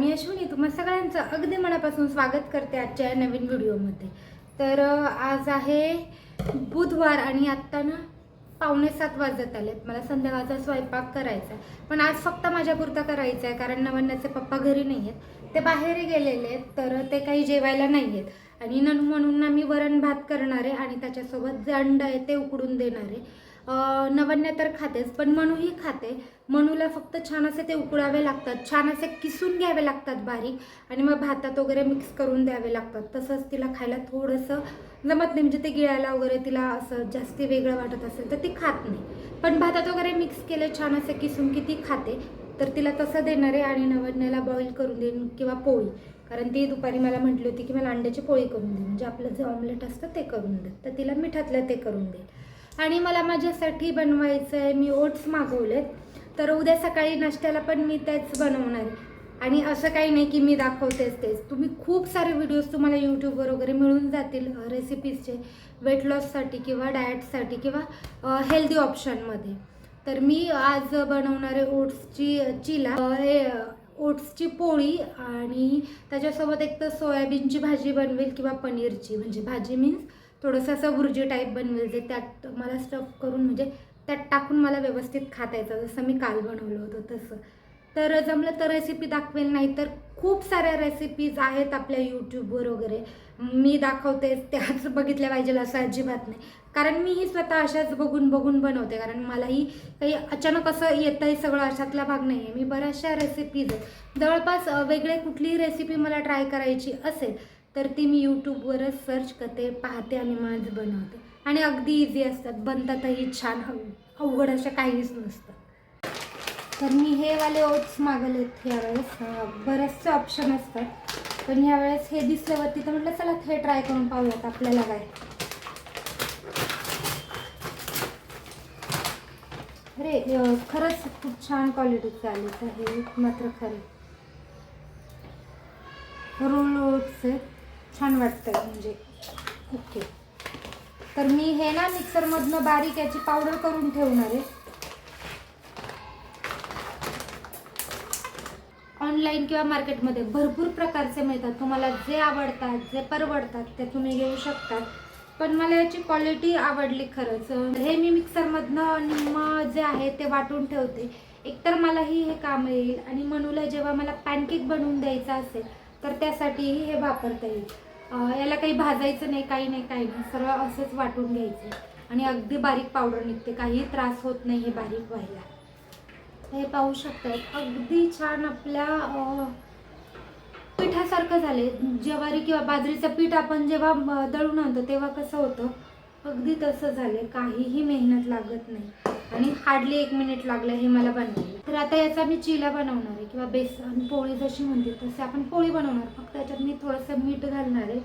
मी अश्विनी तुम्हा सगळ्यांचं अगदी मनापासून स्वागत करते आजच्या नवीन व्हिडिओमध्ये। तर आज आहे बुधवार आणि आत्ता ना 6:45 वाजत आलेत। मला संध्याकाळचा स्वयंपाक करायचा आहे, पण आज फक्त माझ्यापुरता करायचा आहे कारण नवन्याचे पप्पा घरी नाही आहेत, ते बाहेर गेलेले आहेत, तर ते काही जेवायला नाही आहेत। आणि म्हणून ना मी वरण भात करणार आहे आणि त्याच्यासोबत जे अंडं आहे ते उकडून देणार आहे। नवन्या तर खातेच, पण मनूही खाते। मनूला फक्त छान असे ते उकळावे लागतात, छान असे किसून घ्यावे लागतात बारीक, आणि मग भातात वगैरे मिक्स करून द्यावे लागतात। तसंच तिला खायला थोडंसं जमत नाही, म्हणजे ते गिळायला वगैरे तिला असं जास्ती वेगळं वाटत असेल तर ती खात नाही, पण भातात वगैरे मिक्स केले छान असे किसून की ती खाते। तर तिला तसं देणार आहे आणि नवन्याला बॉईल करून देईन किंवा पोळी, कारण ती दुपारी मला म्हटली होती की मला अंड्याची पोळी करून दे, म्हणजे आपलं जे ऑमलेट असतं ते करून दे, तर तिला मिठातलं ते करून दे। आणि मला माझ्यासाठी बनवायचं आहे, मी ओट्स मागवलेत, तर उद्या सकाळी नाश्त्याला पण मी तेच बनवणार आहे। आणि असं काही नाही की मी दाखवतेच तेच, तुम्ही खूप सारे व्हिडिओज तुम्हाला यूट्यूबवर वगैरे मिळून जातील रेसिपीजचे, वेट लॉससाठी किंवा डाएटसाठी किंवा हेल्दी ऑप्शनमध्ये। तर मी आज बनवणार आहे ओट्सची पोळी, आणि त्याच्यासोबत एक तर सोयाबीनची भाजी बनवेल किंवा पनीरची, म्हणजे भाजी मीन्स थोडंसं असं भुर्जी टाईप बनवेल, जे त्यात मला स्टफ करून म्हणजे त्यात टाकून मला व्यवस्थित खाता यायचं, जसं मी काल बनवलं होतं तसं। तर जमलं तर रेसिपी दाखवेल, नाही तर खूप साऱ्या रेसिपीज आहेत आपल्या यूट्यूबवर वगैरे, मी दाखवतेच त्याच बघितल्या पाहिजे असं अजिबात नाही, कारण मीही स्वतः अशाच बघून बघून बनवते, कारण मलाही काही अचानक असं येतं आहे सगळं, अशातला भाग नाही आहे। मी बऱ्याचशा रेसिपीज आहेत, जवळपास वेगळे कुठलीही रेसिपी मला ट्राय करायची असेल तर ती मी यूट्यूबवरच सर्च करते, पाहते आणि माझ बनवते, आणि अगदी इझी असतात, बनतातही छान, अवघड अशा काहीच नसतं। तर मी हे वाले ओट्स मागवलेत यावेळेस, बरेचसे ऑप्शन असतात, पण ह्यावेळेस हे दिसल्यावरती तर म्हटलं चला हे ट्राय करून पाहूयात आपल्याला काय। अरे खरंच खूप छान क्वालिटीचे आले, तर हे मात्र खरे रोल ओट्स आहे, छान वाटतंय म्हणजे ओके। तर मी हे ना मिक्सरमधनं बारीक याची पावडर करून ठेवणार आहे। ऑनलाईन किंवा मार्केटमध्ये भरपूर प्रकारचे मिळतात, तुम्हाला जे आवडतात जे परवडतात ते तुम्ही घेऊ शकतात, पण मला याची क्वालिटी आवडली खरंच। हे मी मिक्सरमधनं निम्म जे आहे ते वाटून ठेवते, एकतर मलाही हे काम येईल, आणि मनूला जेव्हा मला पॅनकेक बनवून द्यायचं असेल तर त्यासाठीही हे वापरता येईल। याला काही भाजायचं नाही, काही नाही, सर्व असंच वाटून घ्यायचं, आणि अगदी बारीक पावडर निघते, काही त्रास होत नाही हे बारीक व्हायला। हे पाहू शकतात अगदी छान आपल्या पिठासारखं झाले। ज्वारी किंवा बाजरीचं पीठ आपण जेव्हा दळून आणतो तेव्हा कसं होतं, अगदी तसं झाले, काहीही मेहनत लागत नाही, आणि हार्डली 1 मिनिट लागलं हे मला बनवायला। तर आता याचा मी चिला बनवणार आहे, किंवा बेसन पोळी जशी म्हणते तसे आपण पोळी बनवणार, फक्त त्याच्यात मी थोडंसं मीठ घालणार आहे,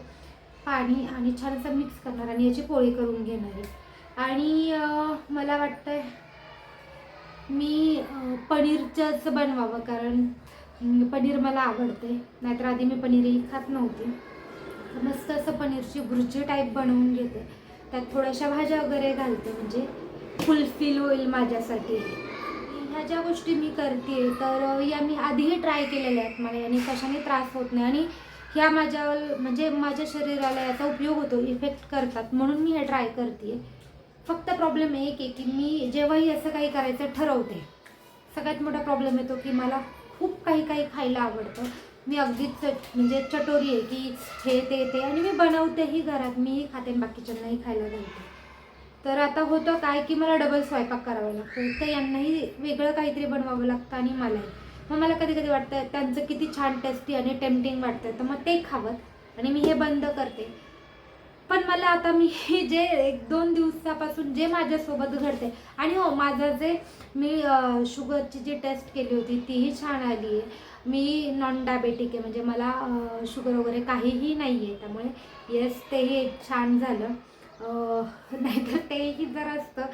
पाणी, आणि छान असं मिक्स करणार आणि याची पोळी करून घेणार आहे। आणि मला वाटतंय मी पनीरचंच बनवावं, कारण पनीर मला आवडते, नाहीतर आधी मी पनीरही खात नव्हती। मस्त असं पनीरची भुर्जी टाईप बनवून घेते, त्यात थोड्याशा भाज्या वगैरे घालते, म्हणजे फुलफिल होईल माझ्यासाठी। ह्या ज्या गोष्टी मी करते तर या मी आधीही ट्राय केलेल्या आहेत, मला याने कशाने त्रास होत नाही, आणि ह्या म्हणजे माझ्या शरीराला याचा उपयोग होतो, इफेक्ट करतात, म्हणून मी हे ट्राय करते। फक्त प्रॉब्लेम एक आहे की मी जेव्हाही असं काही करायचं ठरवते, सगळ्यात मोठा प्रॉब्लेम येतो की मला खूप काही खायला आवडतं, मी अगदीच म्हणजे चटोरी आहे की हे ते, आणि मी बनवतेही घरात, मीही खाते, बाकीच्यांनाही खायला घालते। तर आता होतं काय की मला डबल स्वयंपाक करावा लागतो, तर यांनाही वेगळं काहीतरी बनवावं लागतं आणि मलाही, मग मला कधी कधी वाटतं त्यांचं किती छान टेस्टी आणि टेम्पटिंग वाटतं, तर मग ते खावं, आणि मी हे बंद करते। पण मला आता मी जे 1-2 दिवसापासून जे माझ्यासोबत घडते, आणि हो माझं जे मी शुगरची जी टेस्ट केली होती तीही छान आली आहे, मी नॉन डायबेटिक आहे, म्हणजे मला शुगर वगैरे काहीही नाही आहे, त्यामुळे येस तेही एक छान झालं। नाहीतर तेही जर असतं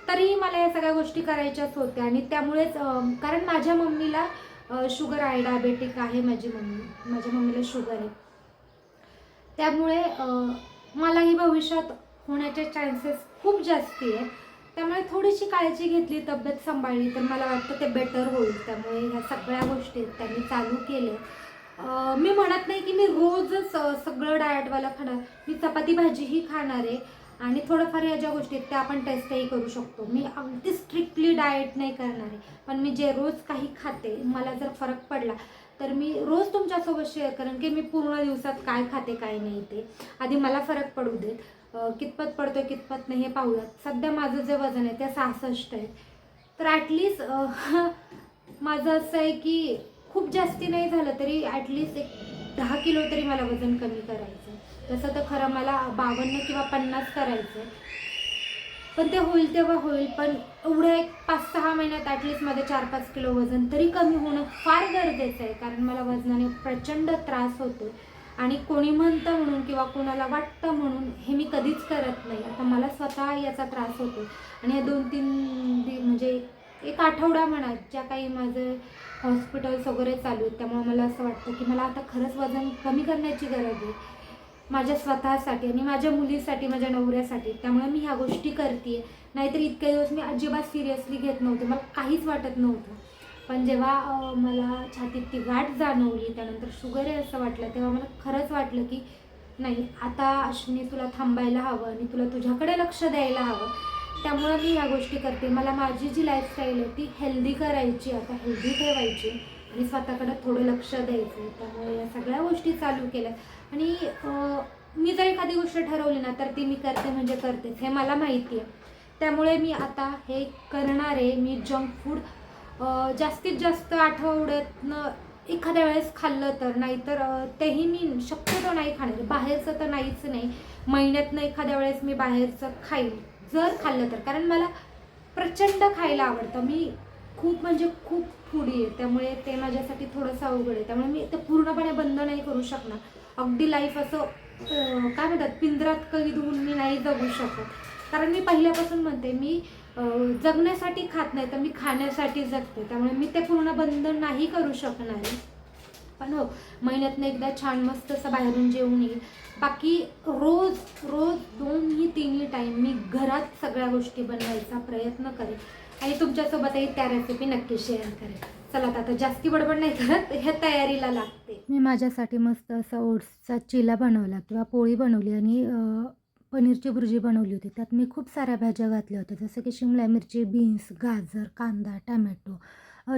तरीही मला या सगळ्या गोष्टी करायच्याच होत्या, आणि त्यामुळेच कारण माझ्या मम्मीला शुगर आहे, डायबेटिक आहे माझ्या मम्मीला शुगर आहे, त्यामुळे मलाही भविष्यात होण्याचे चान्सेस खूप जास्ती आहे, त्यामुळे थोडीशी काळजी घेतली, तब्येत सांभाळली तर मला वाटतं ते बेटर होईल। त्यामुळे ह्या सगळ्या गोष्टी त्यांनी चालू केल्या, मी म्हणत नाही की मी रोजच सगळं डाएटवाला खाणार. मी चपाती भाजीही खाणार आहे आणि थोडंफार ह्या ज्या गोष्टी आहेत त्या आपण टेस्टही करू शकतो. मी अगदी स्ट्रिक्टली डाएट नाही करणार आहे, पण मी जे रोज काही खाते मला जर फरक पडला तर मी रोज तुमच्यासोबत शेअर करेन की मी पूर्ण दिवसात काय खाते काय नाही ते. आधी मला फरक पडू देत, कितपत पडतोय कितपत नाही हे पाहूयात. सध्या माझं जे वजन आहे ते 66 आहे. तर ॲटलिस्ट माझं असं आहे की खूप जास्ती नाही झालं तरी ॲटलिस्ट एक 10 किलो तरी मला वजन कमी करायचं आहे. तसं तर खरं मला 52 किंवा 50 करायचं आहे, पण ते होईल तेव्हा होईल. पण एवढ्या एक 5-6 महिन्यात ॲटलिस्ट माझं 4-5 किलो वजन तरी कमी होणं फार गरजेचं आहे, कारण मला वजनाने प्रचंड त्रास होतो. आणि कोणी म्हणतं म्हणून किंवा कोणाला वाटतं म्हणून हे मी कधीच करत नाही. आता मला स्वतः याचा त्रास होतो आणि हे 2-3 म्हणजे एक आठवडा म्हणा ज्या काही माझे हॉस्पिटल्स वगैरे चालू आहेत, त्यामुळे मला असं वाटतं की मला आता खरंच वजन कमी करण्याची गरज आहे माझ्या स्वतःसाठी आणि माझ्या मुलीसाठी, माझ्या नवऱ्यासाठी. त्यामुळे मी ह्या गोष्टी करते आहे. नाहीतर इतके दिवस मी अजिबात सिरियसली घेत नव्हते, मला काहीच वाटत नव्हतं. पण जेव्हा मला छातीत ती गाठ जाणवली, त्यानंतर शुगर आहे असं वाटलं, तेव्हा मला खरंच वाटलं की नाही, आता अश्विनी तुला थांबायला हवं आणि तुला तुझ्याकडे लक्ष द्यायला हवं. त्यामुळे मी ह्या गोष्टी करते. मला माझी जी लाईफस्टाईल आहे ती हेल्दी करायची, आता हेल्दी ठेवायची आणि स्वतःकडे थोडं लक्ष द्यायचं. त्यामुळे या सगळ्या गोष्टी चालू केल्या आणि मी जर एखादी गोष्ट ठरवली ना तर ती मी करते म्हणजे करतेच, हे मला माहिती आहे. त्यामुळे मी आता हे करणार आहे. मी जंक फूड जास्तीत जास्त आठवड्यातनं एखाद्या वेळेस खाल्लं तर, नाहीतर तेही मी शक्यतो नाही खाणार. बाहेरचं तर नाहीच नाही, महिन्यातनं एखाद्या वेळेस मी बाहेरचं खाईल जर खाल्लं तर, कारण मला प्रचंड खायला आवडतं. मी खूप म्हणजे खूप फूडी आहे, त्यामुळे ते माझ्यासाठी थोडंसं अवघड आहे. त्यामुळे मी ते पूर्णपणे बंद नाही करू शकणार. अगदी लाईफ असं काय म्हणतात पिंजरात कैद होऊन मी नाही जगू शकत, कारण मी पहिल्यापासून म्हणते मी जगण्यासाठी खात नाही तर मी खाण्यासाठी जगते. त्यामुळे मी ते पूर्ण बंद नाही करू शकणार आहे. पण हो, महिन्यातनं एकदा छान मस्त असं बाहेरून जेवून येईल. बाकी रोज रोज 2-3 टाईम मी घरात सगळ्या गोष्टी बनवायचा प्रयत्न करेन आणि तुमच्यासोबतही त्या रेसिपी नक्की शेअर करेन. चला आता जास्ती बडबड नाही करत, ह्या तयारीला लागते. मी माझ्यासाठी मस्त असा ओट्सचा चिला बनवला किंवा पोळी बनवली आणि पनीरची भुर्जी बनवली होती. त्यात मी खूप साऱ्या भाज्या घातल्या होत्या, जसं की शिमला मिरची, बीन्स, गाजर, कांदा, टमॅटो,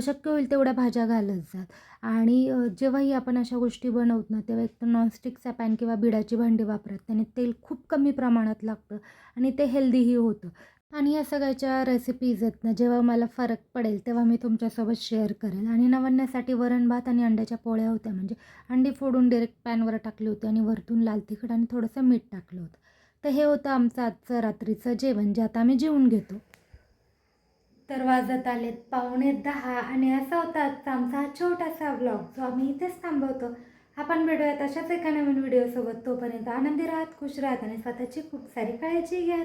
शक्य होईल तेवढ्या भाज्या घालत जात. आणि जेव्हाही आपण अशा गोष्टी बनवत ना तेव्हा एक तर नॉनस्टिकचा पॅन किंवा बिडाची भांडी वापरत, त्याने तेल खूप कमी प्रमाणात लागतं आणि ते हेल्दीही होतं. आणि या सगळ्याच्या रेसिपीज आहेत ना, जेव्हा मला फरक पडेल तेव्हा मी तुमच्यासोबत शेअर करेल. आणि नवरण्यासाठी वरण भात आणि अंड्याच्या पोळ्या होत्या, म्हणजे अंडी फोडून डायरेक्ट पॅनवर टाकली होती आणि वरतून लाल तिखट आणि थोडंसं मीठ टाकलं होतं. तर हे होतं आमचं आजचं रात्रीचं जेवण, जे आता आम्ही जेवून घेतो. तर वाजत आलेत 9:45 आणि असा होता आजचा आमचा हा छोटासा व्लॉग, जो आम्ही इथेच थांबवतो. आपण भेटूयात अशाच एका नवीन व्हिडिओसोबत. तोपर्यंत आनंदी राहत, खुश राहत आणि स्वतःची खूप सारी काळजी घ्या.